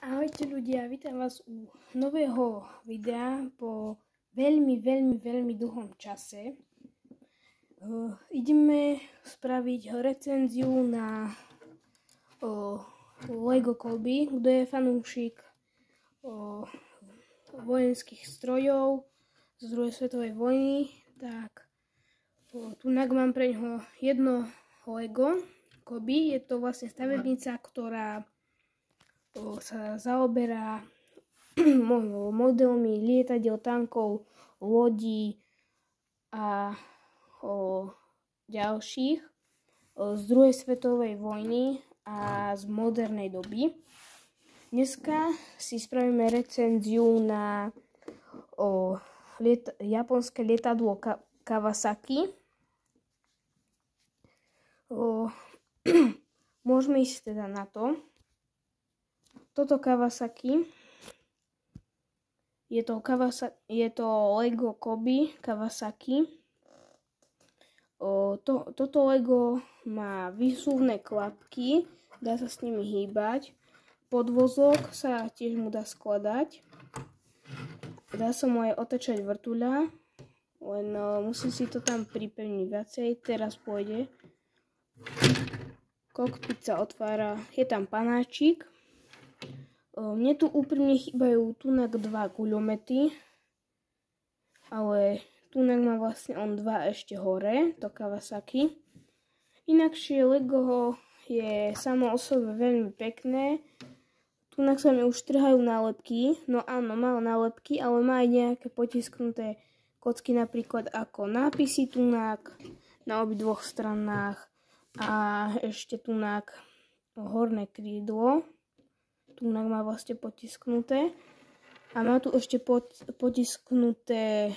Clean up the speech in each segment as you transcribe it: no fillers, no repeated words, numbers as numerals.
Ahojte ľudia, vítam vás u nového videa po veľmi dlhom čase. Ideme spraviť recenziu na Lego kolby. Kto je fanúšik vojenských strojov z druhej svetovej vojny, tak tunak mám pre ňoho jedno Lego kolby. Je to vlastne stavebnica, ktorá sa zaoberá modelmi lietadiel, tankov, lodí a ďalších z druhej svetovej vojny a z modernej doby. Dneska si spravíme recenziu na japonské lietadlo Kawasaki. Môžeme ísť teda na to. Toto Kawasaki je to Lego kolby Kawasaki. Toto Lego má výsuvné klapky, dá sa s nimi hýbať. Podvozok sa tiež mu dá skladať. Dá sa mu aj otačať vrtuľa, len musím si to tam pripevniť viacej. Teraz pôjde. Kokpit sa otvára, je tam panáčik. Mne tu úprimne chýbajú tunak 2 guľomety, ale tunak má vlastne on 2 ešte hore, to Kawasaki. Inakšie Lego je samo o sebe veľmi pekné. Tunak sa mi už trhajú nálepky, no áno, má nálepky, ale má aj nejaké potisknuté kocky, napríklad ako nápisy tunak na obidvoch stranách a ešte tunak horné krídlo. Tunak má vlastne potisknuté a má tu ešte potisknuté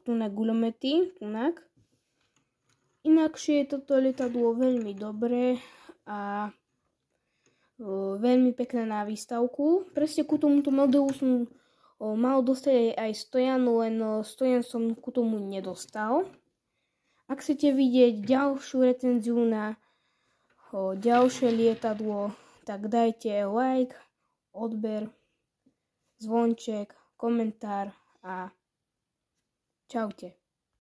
tunak guľomety, tunak. Inakšie je toto lietadlo veľmi dobré a veľmi pekné na výstavku. Presne ku tomuto modelu som mal dostať aj stojan, len stojan som ku tomu nedostal. Ak chcete vidieť ďalšiu recenziu na ďalšie lietadlo, tak dajte like, odber, zvonček, komentár a čaute.